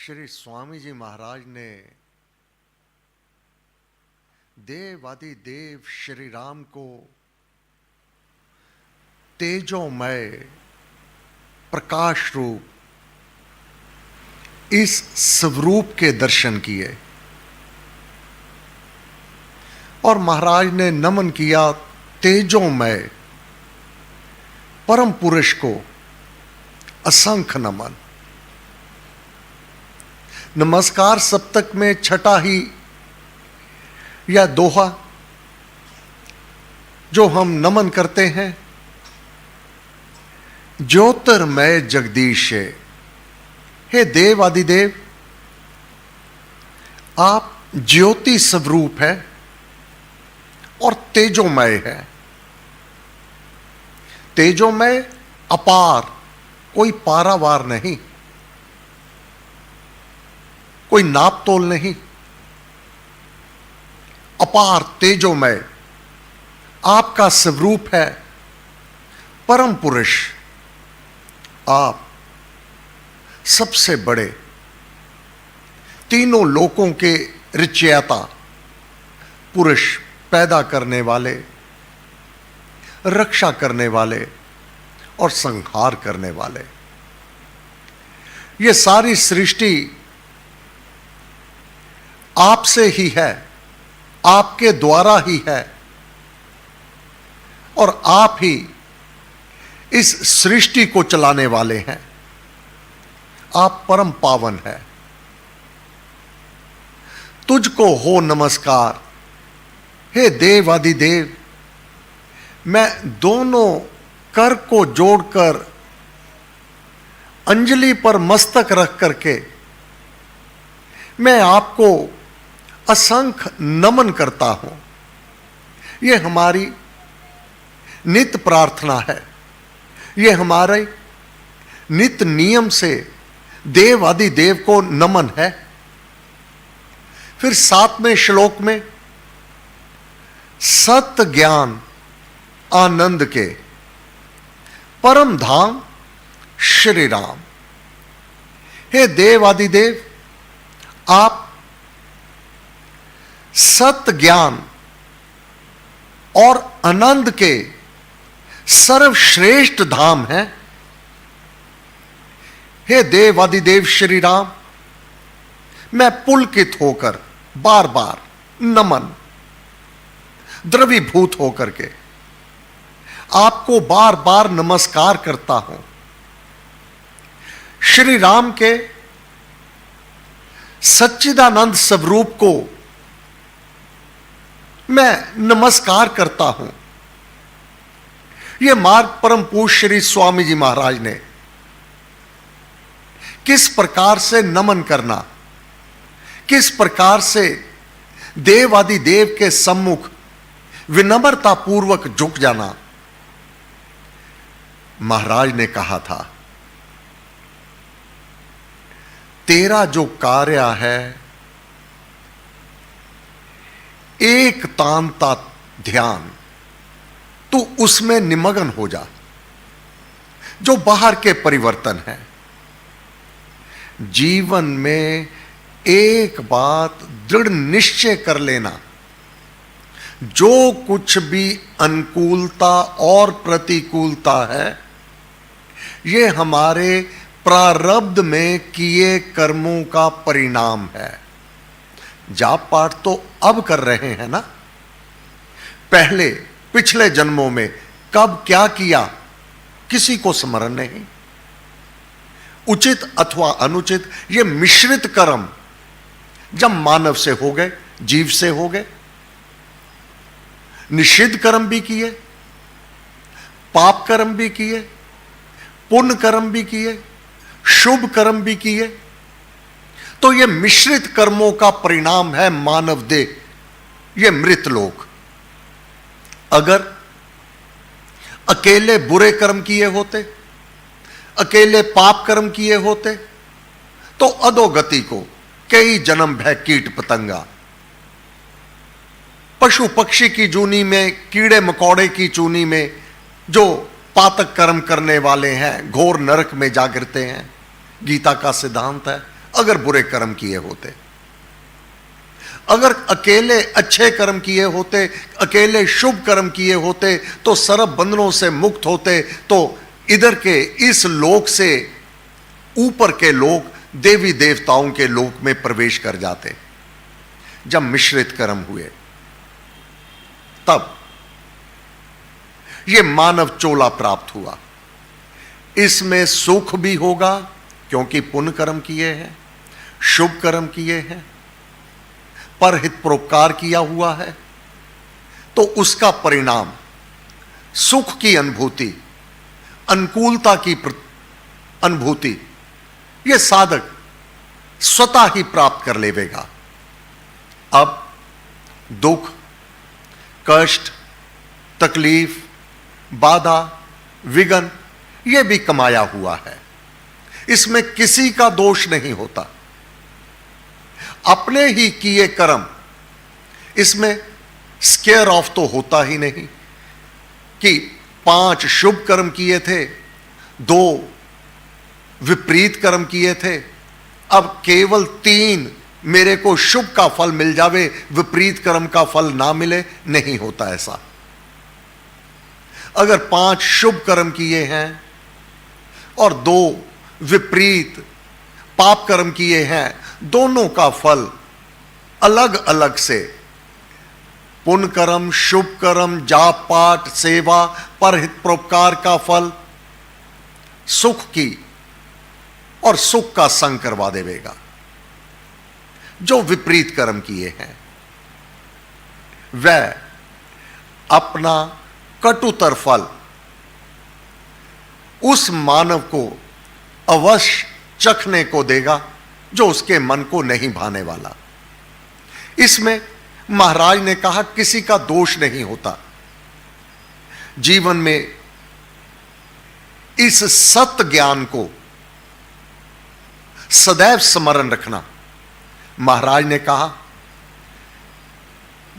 श्री स्वामी जी महाराज ने देवादिदेव श्री राम को तेजोमय प्रकाश रूप इस स्वरूप के दर्शन किए और महाराज ने नमन किया तेजोमय परम पुरुष को असंख्य नमन। नमस्कार सप्तक में छठा ही या दोहा जो हम नमन करते हैं, ज्योतिर्मय जगदीश हे देव आदिदेव, आप ज्योति स्वरूप है और तेजोमय है। तेजोमय अपार, कोई पारावार नहीं, कोई नाप तोल नहीं, अपार तेजोमय आपका स्वरूप है। परम पुरुष आप सबसे बड़े, तीनों लोकों के रचयिता, पुरुष पैदा करने वाले, रक्षा करने वाले और संहार करने वाले। ये सारी सृष्टि आपसे ही है, आपके द्वारा ही है और आप ही इस सृष्टि को चलाने वाले हैं। आप परम पावन है। तुझको हो नमस्कार हे देव आदिदेव। मैं दोनों कर को जोड़कर अंजलि पर मस्तक रख करके मैं आपको असंख्य नमन करता हूं। यह हमारी नित्य प्रार्थना है, यह हमारे नित्य नियम से देव आदिदेव को नमन है। फिर 7वें श्लोक में सत्य ज्ञान आनंद के परम धाम श्री राम। हे देव आदिदेव, आप सत्य ज्ञान और आनंद के सर्वश्रेष्ठ धाम हैं। हे देव आदिदेव श्री राम, मैं पुलकित होकर बार बार नमन, द्रवीभूत होकर के आपको बार बार नमस्कार करता हूं। श्री राम के सच्चिदानंद स्वरूप को मैं नमस्कार करता हूं। यह मार्ग परम पूज्य श्री स्वामी जी महाराज ने किस प्रकार से नमन करना, किस प्रकार से देव आदि देव के सम्मुख विनम्रता पूर्वक झुक जाना, महाराज ने कहा था। तेरा जो कार्य है, एक तांता ध्यान, तू उसमें निमग्न हो जा। जो बाहर के परिवर्तन है, जीवन में एक बात दृढ़ निश्चय कर लेना, जो कुछ भी अनुकूलता और प्रतिकूलता है, ये हमारे प्रारब्ध में किए कर्मों का परिणाम है। जाप पाठ तो अब कर रहे हैं ना, पहले पिछले जन्मों में कब क्या किया किसी को स्मरण नहीं। उचित अथवा अनुचित ये मिश्रित कर्म जब मानव से हो गए, जीव से हो गए, निषिद्ध कर्म भी किए, पाप कर्म भी किए, पुण्य कर्म भी किए, शुभ कर्म भी किए, तो यह मिश्रित कर्मों का परिणाम है मानव देह, यह मृत लोक। अगर अकेले बुरे कर्म किए होते, अकेले पाप कर्म किए होते, तो अधोगति को कई जन्म भय कीट पतंगा, पशु पक्षी की जूनी में, कीड़े मकोड़े की चूनी में जो पातक कर्म करने वाले हैं, घोर नरक में जा गिरते हैं। गीता का सिद्धांत है अगर बुरे कर्म किए होते। अगर अकेले अच्छे कर्म किए होते, अकेले शुभ कर्म किए होते, तो सर्व बंधनों से मुक्त होते, तो इधर के इस लोक से ऊपर के लोक देवी देवताओं के लोक में प्रवेश कर जाते। जब मिश्रित कर्म हुए तब यह मानव चोला प्राप्त हुआ। इसमें सुख भी होगा क्योंकि पुण्य कर्म किए हैं, शुभ कर्म किए हैं, परहित परोपकार किया हुआ है, तो उसका परिणाम सुख की अनुभूति, अनुकूलता की अनुभूति यह साधक स्वतः ही प्राप्त कर लेगा। अब दुख, कष्ट, तकलीफ, बाधा, विघ्न यह भी कमाया हुआ है, इसमें किसी का दोष नहीं होता। अपने ही किए कर्म, इसमें स्केयर ऑफ तो होता ही नहीं कि 5 शुभ कर्म किए थे, 2 विपरीत कर्म किए थे, अब केवल 3 मेरे को शुभ का फल मिल जावे, विपरीत कर्म का फल ना मिले। नहीं होता ऐसा। अगर 5 शुभ कर्म किए हैं और 2 विपरीत पाप कर्म किए हैं, दोनों का फल अलग अलग से, पुण्य कर्म, शुभ कर्म, जाप पाठ, सेवा, परहित परोपकार का फल सुख की और सुख का संग करवा देगा। जो विपरीत कर्म किए हैं वह अपना कटुतर फल उस मानव को अवश्य चखने को देगा जो उसके मन को नहीं भाने वाला। इसमें महाराज ने कहा किसी का दोष नहीं होता। जीवन में इस सत्य ज्ञान को सदैव स्मरण रखना। महाराज ने कहा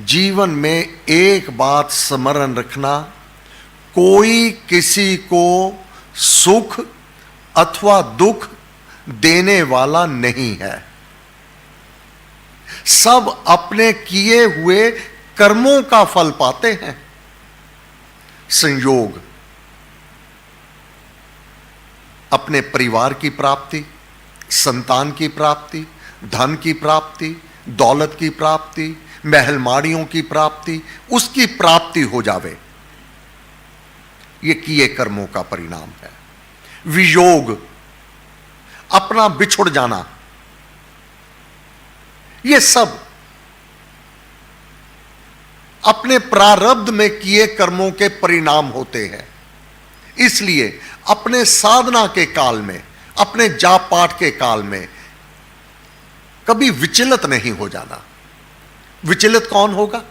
जीवन में एक बात स्मरण रखना, कोई किसी को सुख अथवा दुख देने वाला नहीं है। सब अपने किए हुए कर्मों का फल पाते हैं। संयोग, अपने परिवार की प्राप्ति, संतान की प्राप्ति, धन की प्राप्ति, दौलत की प्राप्ति, महलमाड़ियों की प्राप्ति, उसकी प्राप्ति हो जावे, ये किए कर्मों का परिणाम है। वियोग, अपना बिछुड़ जाना, ये सब अपने प्रारब्ध में किए कर्मों के परिणाम होते हैं। इसलिए अपने साधना के काल में, अपने जाप पाठ के काल में कभी विचलित नहीं हो जाना। विचलित कौन होगा?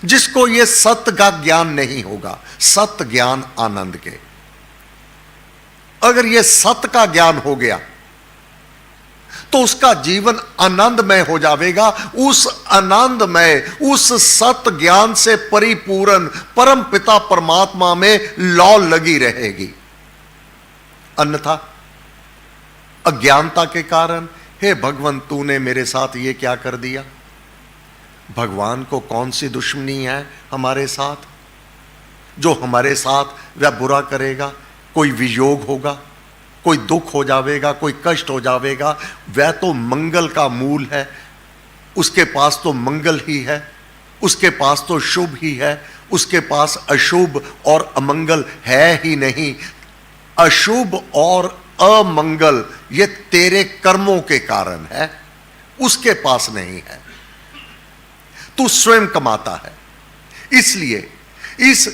जिसको यह सत्य का ज्ञान नहीं होगा। सत्य ज्ञान आनंद के, अगर यह सत्य का ज्ञान हो गया तो उसका जीवन आनंदमय हो जाएगा। उस आनंदमय, उस सत्य ज्ञान से परिपूर्ण परम पिता परमात्मा में लौ लगी रहेगी। अन्यथा अज्ञानता के कारण, हे भगवान तूने मेरे साथ ये क्या कर दिया। भगवान को कौन सी दुश्मनी है हमारे साथ? जो हमारे साथ वह बुरा करेगा, कोई वियोग होगा, कोई दुख हो जाएगा, कोई कष्ट हो जाएगा, वह तो मंगल का मूल है। उसके पास तो मंगल ही है, उसके पास तो शुभ ही है, उसके पास अशुभ और अमंगल है ही नहीं। अशुभ और अमंगल ये तेरे कर्मों के कारण है, उसके पास नहीं है। तू स्वयं कमाता है। इसलिए इस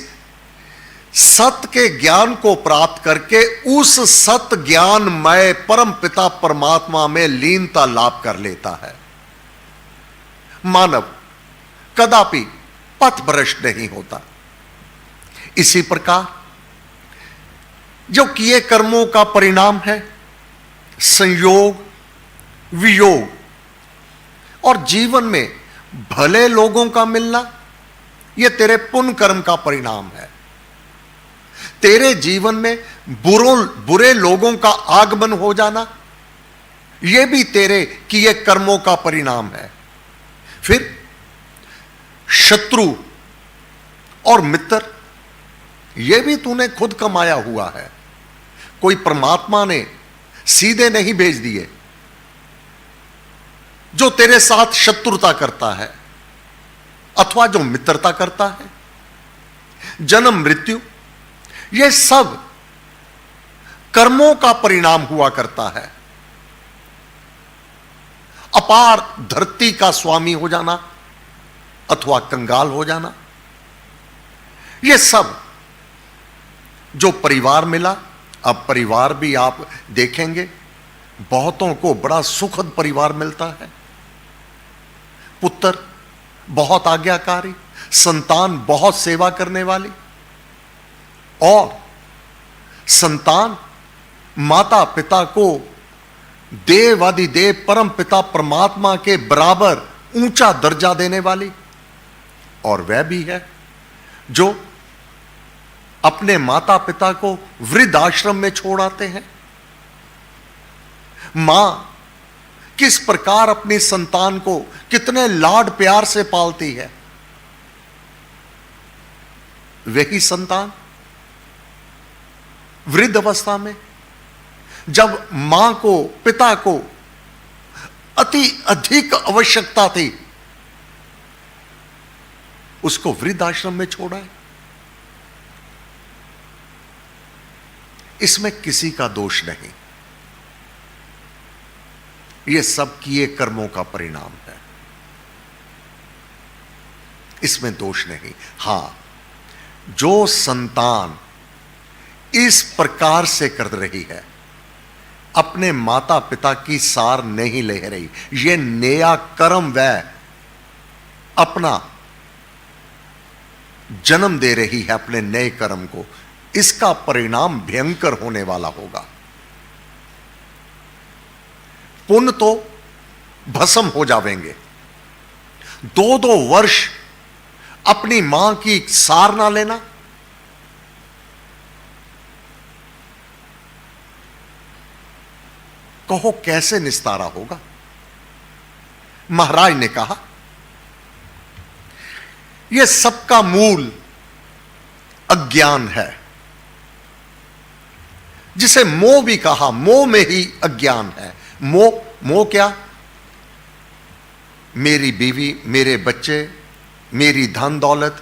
सत्य के ज्ञान को प्राप्त करके उस सत्य ज्ञानमय परम पिता परमात्मा में लीनता लाभ कर लेता है। मानव कदापि पथभ्रष्ट नहीं होता। इसी प्रकार जो किए कर्मों का परिणाम है संयोग, वियोग और जीवन में भले लोगों का मिलना, यह तेरे पुण्य कर्म का परिणाम है। तेरे जीवन में बुरे लोगों का आगमन हो जाना, यह भी तेरे किए कर्मों का परिणाम है। फिर शत्रु और मित्र, यह भी तूने खुद कमाया हुआ है। कोई परमात्मा ने सीधे नहीं भेज दिए। जो तेरे साथ शत्रुता करता है अथवा जो मित्रता करता है, जन्म मृत्यु, यह सब कर्मों का परिणाम हुआ करता है। अपार धरती का स्वामी हो जाना अथवा कंगाल हो जाना, यह सब जो परिवार मिला। अब परिवार भी आप देखेंगे, बहुतों को बड़ा सुखद परिवार मिलता है। पुत्र बहुत आज्ञाकारी, संतान बहुत सेवा करने वाली, और संतान माता पिता को देवादिदेव परम पिता परमात्मा के बराबर ऊंचा दर्जा देने वाली। और वह भी है जो अपने माता पिता को वृद्ध आश्रम में छोड़ आते हैं। मां किस प्रकार अपनी संतान को कितने लाड प्यार से पालती है, वही संतान वृद्ध अवस्था में जब मां को पिता को अति अधिक आवश्यकता थी, उसको वृद्ध आश्रम में छोड़ा है। इसमें किसी का दोष नहीं, यह सब किए कर्मों का परिणाम है, इसमें दोष नहीं। हां, जो संतान इस प्रकार से कर रही है, अपने माता पिता की सार नहीं ले रही, यह नया कर्म वह अपना जन्म दे रही है अपने नए कर्म को, इसका परिणाम भयंकर होने वाला होगा। पुण्य तो भस्म हो जावेंगे। 2-2 वर्ष अपनी मां की सार ना लेना, कहो कैसे निस्तारा होगा। महाराज ने कहा, यह सबका मूल अज्ञान है, जिसे मोह भी कहा। मोह में ही अज्ञान है। मोह क्या? मेरी बीवी, मेरे बच्चे, मेरी धन दौलत,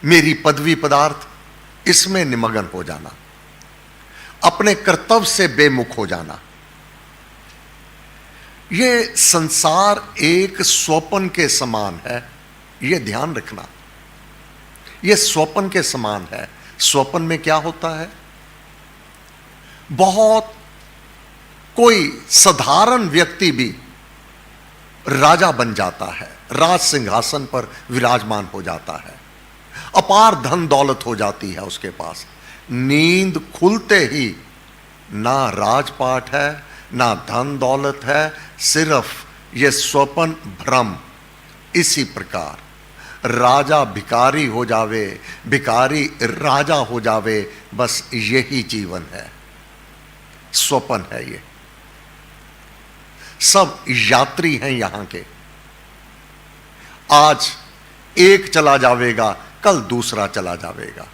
मेरी पदवी पदार्थ, इसमें निमग्न हो जाना, अपने कर्तव्य से बेमुख हो जाना। यह संसार एक स्वप्न के समान है, यह ध्यान रखना। यह स्वप्न के समान है। स्वप्न में क्या होता है? बहुत कोई साधारण व्यक्ति भी राजा बन जाता है, राज सिंहासन पर विराजमान हो जाता है, अपार धन दौलत हो जाती है उसके पास। नींद खुलते ही ना राजपाट है, ना धन दौलत है, सिर्फ यह स्वप्न भ्रम। इसी प्रकार राजा भिखारी हो जावे, भिखारी राजा हो जावे, बस यही जीवन है, स्वप्न है। ये सब यात्री हैं यहां के। आज एक चला जावेगा, कल दूसरा चला जावेगा।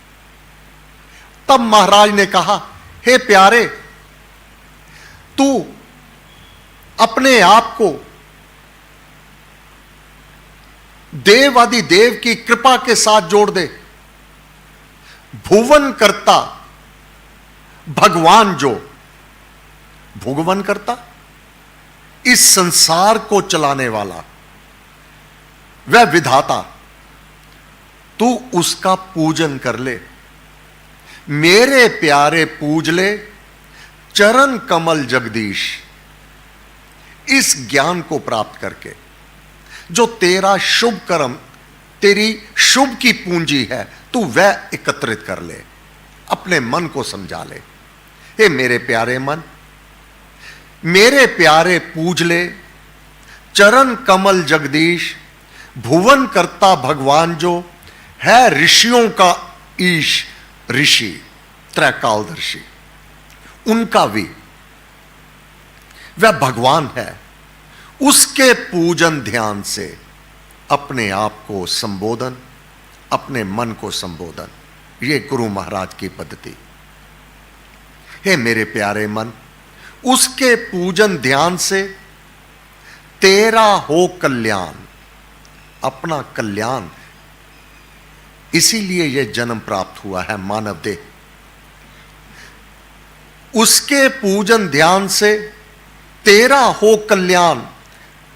तब महाराज ने कहा, हे प्यारे, तू अपने आप को देवादि देव की कृपा के साथ जोड़ दे। भुवन करता भगवान, जो भुवन करता, इस संसार को चलाने वाला, वह विधाता, तू उसका पूजन कर ले। मेरे प्यारे पूज ले चरण कमल जगदीश। इस ज्ञान को प्राप्त करके जो तेरा शुभ कर्म, तेरी शुभ की पूंजी है, तू वह एकत्रित कर ले, अपने मन को समझा ले। हे मेरे प्यारे मन, मेरे प्यारे पूज ले चरण कमल जगदीश। भुवन करता भगवान जो है ऋषियों का ईश, ऋषि त्रैकालदर्शी, उनका भी वह भगवान है, उसके पूजन ध्यान से अपने आप को संबोधन, अपने मन को संबोधन, ये गुरु महाराज की पद्धति। हे मेरे प्यारे मन, उसके पूजन ध्यान से तेरा हो कल्याण, अपना कल्याण, इसीलिए यह जन्म प्राप्त हुआ है मानव देह। उसके पूजन ध्यान से तेरा हो कल्याण,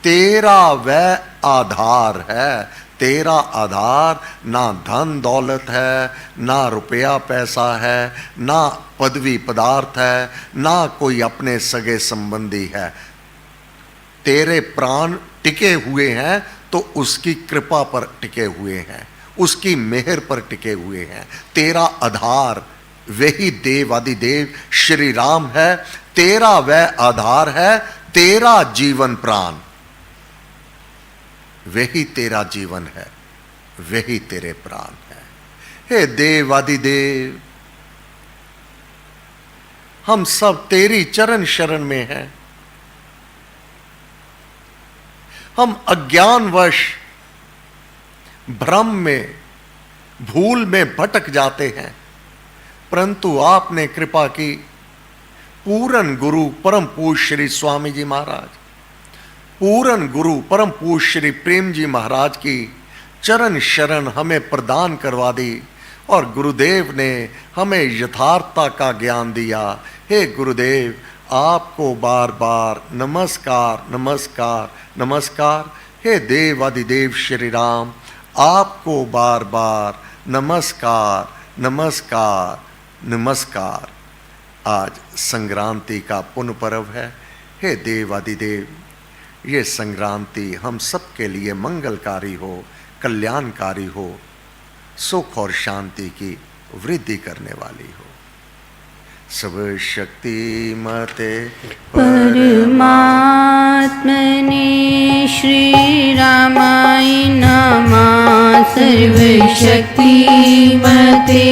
तेरा वह आधार है, तेरा आधार ना धन दौलत है, ना रुपया पैसा है, ना पदवी पदार्थ है, ना कोई अपने सगे संबंधी है। तेरे प्राण टिके हुए हैं तो उसकी कृपा पर टिके हुए हैं, उसकी मेहर पर टिके हुए हैं। तेरा आधार वही देवादिदेव श्री राम है, तेरा वह आधार है, तेरा जीवन प्राण वही तेरा जीवन है, वही तेरे प्राण है। हे देवादिदेव, हम सब तेरी चरण शरण में हैं। हम अज्ञानवश भ्रम में, भूल में भटक जाते हैं, परंतु आपने कृपा की। पूरन गुरु परम पूज्य श्री स्वामी जी महाराज, पूरन गुरु परम पूज्य श्री प्रेम जी महाराज की चरण शरण हमें प्रदान करवा दी और गुरुदेव ने हमें यथार्थता का ज्ञान दिया। हे गुरुदेव, आपको बार बार नमस्कार नमस्कार नमस्कार। हे देवादिदेव श्री राम, आपको बार बार नमस्कार नमस्कार नमस्कार। आज संक्रांति का पुण्य पर्व है। हे देवादिदेव, ये संक्रांति हम सबके लिए मंगलकारी हो, कल्याणकारी हो, सुख और शांति की वृद्धि करने वाली हो। सब शक्ति मते परमात्मने श्री रामाय नमः। सर्वशक्ति मते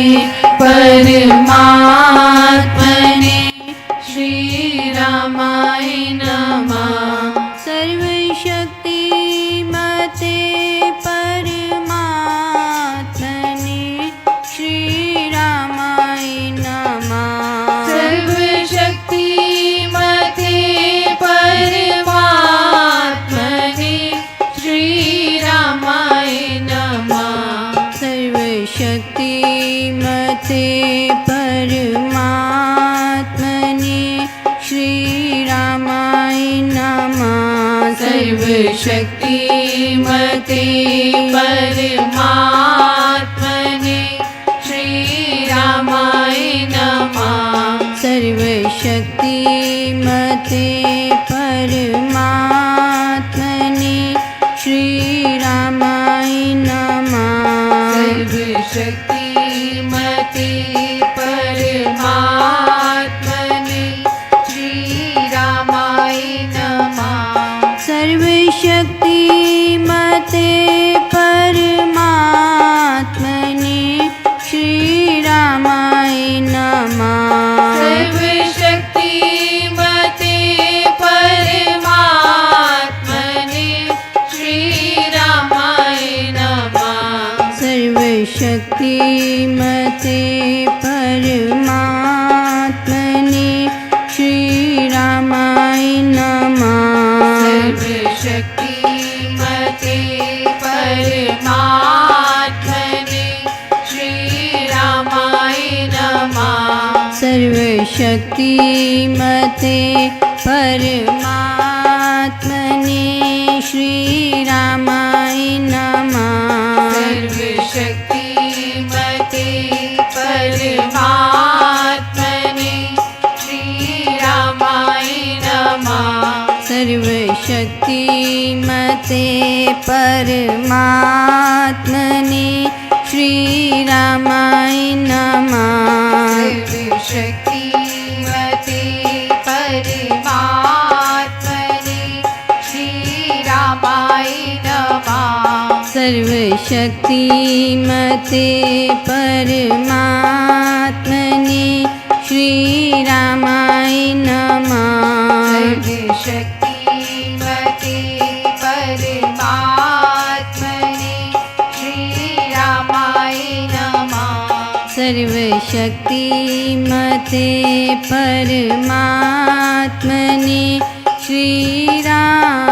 परमात्मने श्री रामाय नमः। सर्वशक्ति मते परमात्मने श्री रामाय नमः। सर्वशक्ति मते परमात्मने श्री रामाय नमः। सर्वशक्ति मते परमात्मने श्री रामाय नमः। सर्वशक्ति मते परमात्मने श्री रामाय नमः। सर्वशक्ति मते परमात्मने श्री रामाय नमः। सर्वशक्ति मते परमात्मने श्री रामाय नमः। सर्वशक्ति मते परमात्मने श्री रामाय नमः। सर्वशक्ति मते परमात्मने श्री रामाय नमः। सर्वशक्ति मते परमात्मने श्री रामाय नमः। सर्वशक्ति मते परमात्मने श्री रामाय नमः। सर्वशक्ति मते परमात्मने श्री रामाय नमः। सर्वशक्ति मते परमात्मने श्री रामाय नमः। सर्वशक्ति मते परमात्मने श्री रामाय नमः। सर्वशक्ति मते परमात्मने श्री रामाय नमः। सर्वशक्ति मते परमात्मने श्री रामाय नमः। सर्वशक्तिमते परमात्मने श्रीरामाय